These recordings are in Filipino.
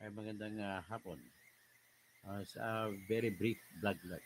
Ay magandang hapon. Sa very brief vlog lang.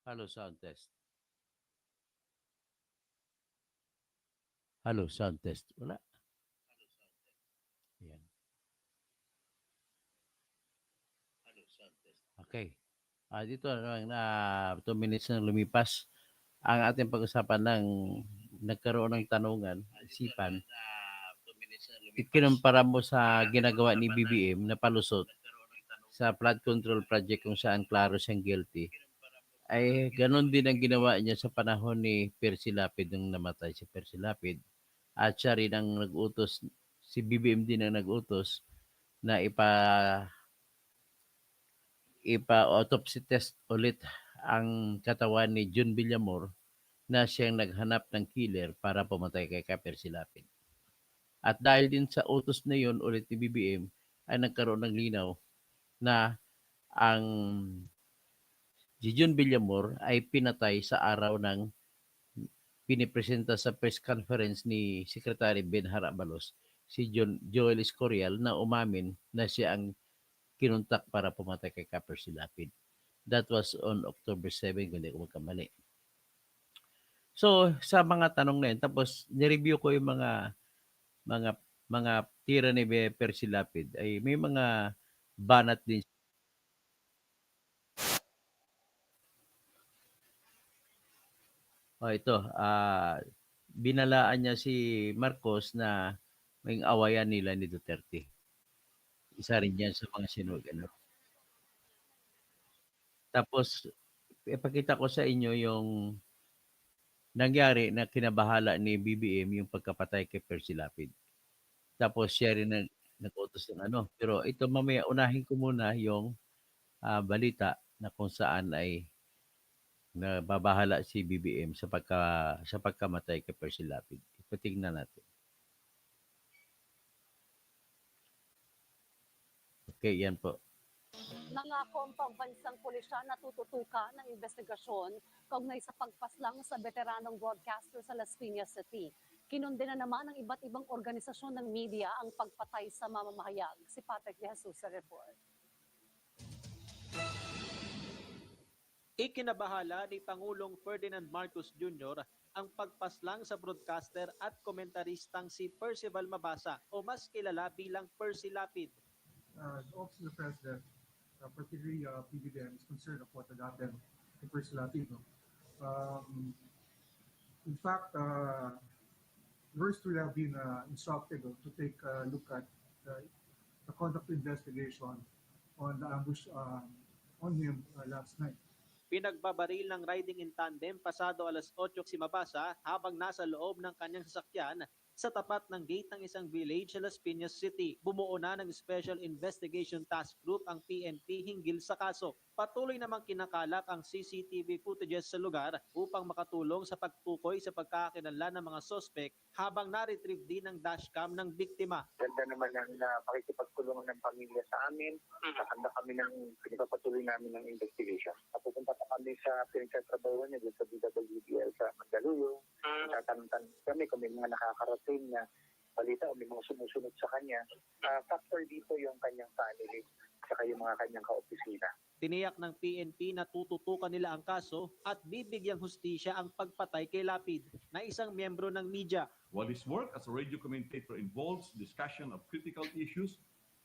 Hello, sound test. Hello, sound test. Wala. Ayan. Okay. Dito na 2 minutes na lumipas. Ang ating pag-usapan ng nagkaroon ng tanungan, isipan, ikinumpara mo sa ginagawa ni BBM na palusot sa flood control project kung saan klaro siyang guilty. Ay ganon din ang ginawa niya sa panahon ni Percy Lapid nung namatay si Percy Lapid. At siya rin ang nag-utos, si BBM din ang nag-utos na ipa-autopsy test ulit ang katawan ni June Villamor na siyang naghanap ng killer para pumatay kay Percy Lapid. At dahil din sa utos na yon ulit ni BBM ay nagkaroon ng linaw na ang si June Villamor ay pinatay sa araw ng pinipresenta sa press conference ni Secretary Ben Harabalos si Joel Escorial na umamin na siya ang kinuntak para pumatay kay Percy Lapid. That was on October 7, kung hindi ko magkamali. So, sa mga tanong na yun, tapos nireview ko yung mga mga tira ni Percy Lapid, ay may mga banat din. Ito, binalaan niya si Marcos na may awayan nila ni Duterte. Isa rin yan sa mga ano. Tapos, ipakita ko sa inyo yung nangyari na kinabahala ni BBM yung pagkapatay kay Percy Lapid. Tapos siya rin nag-utos ng ano. Pero ito mamaya, unahin ko muna yung balita na kung saan ay nababahala si BBM sa pagkamatay kay Percy Lapid. Ipatingnan natin. Okay, yan po. Nangako ang pambansang pulisya na tututukan ng investigasyon kaugnay sa pagpaslang sa veteranong broadcaster sa Las Piñas City. Kinundena naman ng iba't ibang organisasyon ng media ang pagpatay sa mamamahayag. Si Patrick De Jesus sa report. Ikinabahala ni Pangulong Ferdinand Marcos Jr. ang pagpaslang sa broadcaster at komentaristang si Percival Mabasa o mas kilala bilang Percy Lapid. The Office of the President, particularly PBBM, is concerned of what had happened in Percy Lapid. In fact, yours truly have been instructed to take a look at the conduct investigation on the ambush on him last night. Pinagbabaril ng riding in tandem pasado alas 8 si Mabasa habang nasa loob ng kanyang sasakyan sa tapat ng gate ng isang village sa Las Piñas City. Bumuo na ng Special Investigation Task Group ang PNP hinggil sa kaso. Patuloy namang kinakalap ang CCTV footages sa lugar upang makatulong sa pagtukoy sa pagkakakilanlan ng mga sospek habang na-retrieve din ang dashcam ng biktima. Ganda naman ang pakikipagtulungan ng pamilya sa amin. Nakanda kami ng pinagpapatuloy namin ng investigation. Napupunta pa kami sa pinagsatrabawan niya sa DWDL sa Mandaluyong. Tatanong-tanong kami kung may mga nakakarating na balita o may mga sumusunod sa kanya. Factor dito yung kanyang family saka yung mga kanyang kaopisina. Tiniyak ng PNP na tututukan nila ang kaso at bibigyang hustisya ang pagpatay kay Lapid na isang miyembro ng media. While his work as a radio commentator involves discussion of critical issues,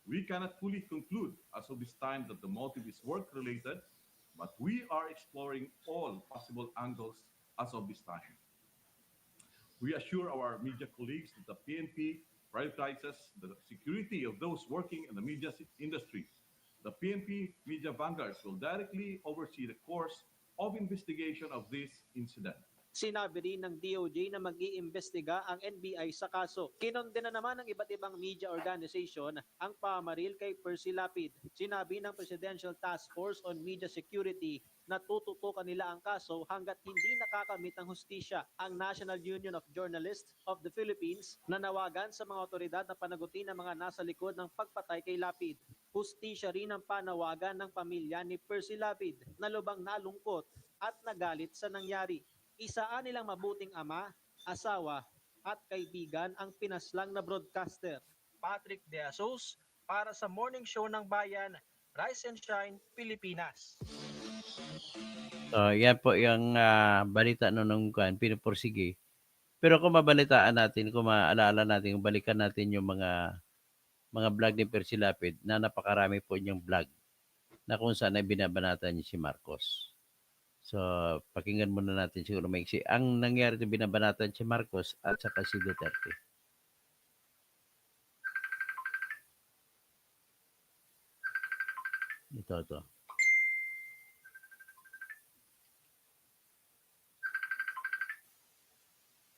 we cannot fully conclude as of this time that the motive is work-related, but we are exploring all possible angles as of this time. We assure our media colleagues that the PNP prioritizes the security of those working in the media industry. The PNP media vanguards will directly oversee the course of investigation of this incident. Sinabi rin ng DOJ na mag-iimbestiga ang NBI sa kaso. Kinondena naman ng iba't ibang media organization ang pamaril kay Percy Lapid. Sinabi ng Presidential Task Force on Media Security na tututukan nila ang kaso hanggat hindi nakakamit ng hustisya. Ang National Union of Journalists of the Philippines nanawagan sa mga otoridad na panagutin ang mga nasa likod ng pagpatay kay Lapid. Hustisya rin ang panawagan ng pamilya ni Percy Lapid na lubang nalungkot at nagalit sa nangyari. Isaan nilang mabuting ama, asawa at kaibigan ang pinaslang na broadcaster. Patrick De Asos para sa Morning Show ng Bayan, Rise and Shine, Pilipinas. So, yan po yung balita nung pinupursige. Pero kung mabalitaan natin, kung maalaala natin, kung balikan natin yung mga vlog ni Percy Lapid na napakarami po niyang vlog na kung saan ay binabanatan niya si Marcos. So, pakinggan muna natin siguro maiksi. Ang nangyari ito, binabanatan si Marcos at saka si Duterte. Ito.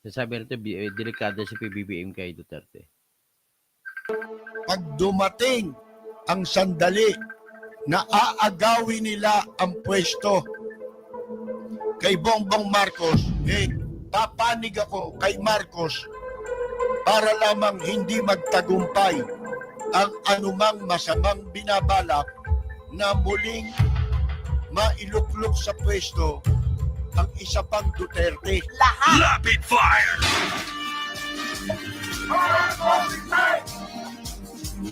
Sabi nito, delikado si PBBM kay Duterte. Pag dumating ang sandali na aagawin nila ang pwesto kay Bongbong Marcos, papanig ako kay Marcos para lamang hindi magtagumpay ang anumang masamang binabalak na muling mailuklok sa pwesto ang isa pang Duterte. Lapid fire!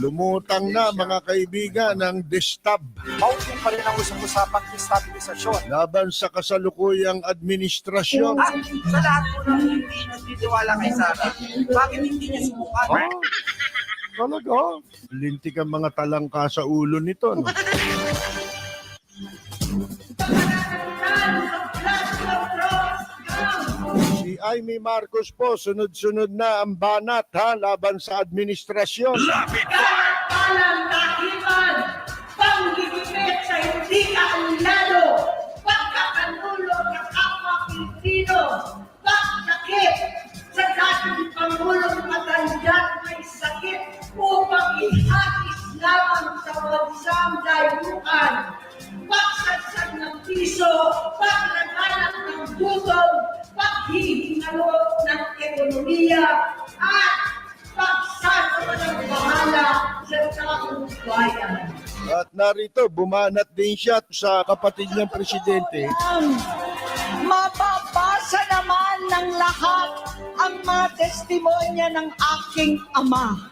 Lumutang na mga kaibigan ng destab Mounting pa rin ang usang-usapang destabilisasyon. laban sa kasalukuyang administrasyon. At sa lahat po ng hindi nagtitiwala kay Sara, bakit hindi niya subukan? Talaga? Lintik ang mga talangka sa ulo nito. No? Si Amy Marcos po, sunod-sunod na ang banat laban sa administrasyon. Panandahiman, panggigipit sa hindi kaunlado, pagkakanulo ng kapwa Pilipino, pagkakit sa dating Pangulong matandang may sakit upang ihatis lamang sa bansang dayuhan, pagsagsag ng piso, paglaganap ng gutom, paghihingalot ng ekonomiya, at pagsasama ng bahala sa taong bayan. At narito, bumanat din siya sa kapatid niyang presidente. Mababasa naman ng lahat ang mga testimonya ng aking ama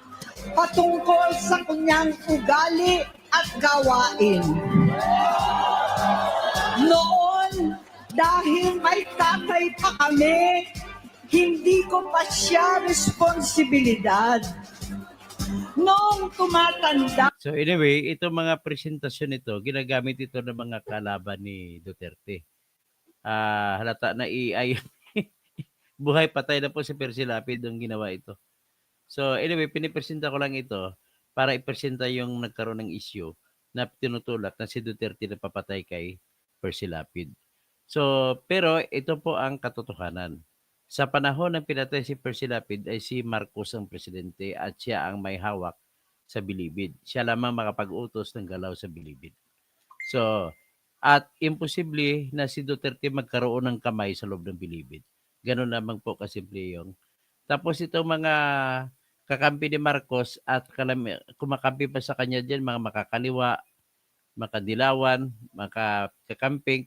patungkol sa kanyang ugali at gawain. Noon, dahil may tatay pa kami, hindi ko pa siya responsibilidad. Noong tumatanda So anyway, itong mga presentasyon ito, ginagamit ito ng mga kalaban ni Duterte. Halata na AI. Buhay patay na po si Percy Lapid nung ginawa ito. So anyway, pinipresenta ko lang ito para ipresenta yung nagkaroon ng issue na tinutulak na si Duterte na papatay kay Percy Lapid. So, pero ito po ang katotohanan. Sa panahon ng pinatay si Percy Lapid ay si Marcos ang presidente at siya ang may hawak sa Bilibid. Siya lamang makapag-utos ng galaw sa Bilibid. So, at imposible na si Duterte magkaroon ng kamay sa loob ng Bilibid. Ganun lamang po kasimple yung. Tapos itong mga kakampi ni Marcos at kumakampi pa sa kanya dyan, mga makakaliwa, makadilawan, makakamping,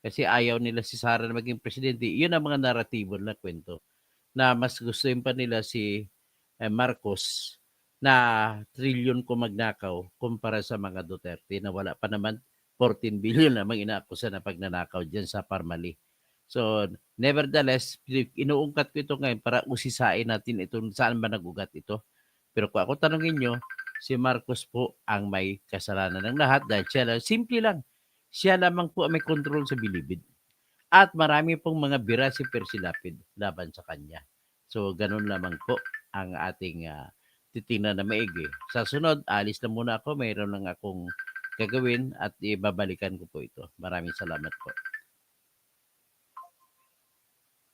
kasi ayaw nila si Sara na maging presidente. Yun ang mga naratibo na kwento. Na mas gustuin pa nila si Marcos na trilyon ko magnakaw kumpara sa mga Duterte na wala pa naman 14 billion namang inaakusa na pagnanakaw dyan sa Parmali. So, nevertheless, inuungkat ko ito ngayon para usisain natin ito saan ba nagugat ito. Pero kung ako tanongin nyo, si Marcos po ang may kasalanan ng lahat dahil siya lang, simple lang, siya lamang po ang may control sa Bilibid. At marami pong mga bira si Percy Lapid laban sa kanya. So, ganun lamang po ang ating titingnan na maigi. Sa sunod, alis na muna ako. Mayroon lang akong gagawin at ibabalikan ko po ito. Maraming salamat po.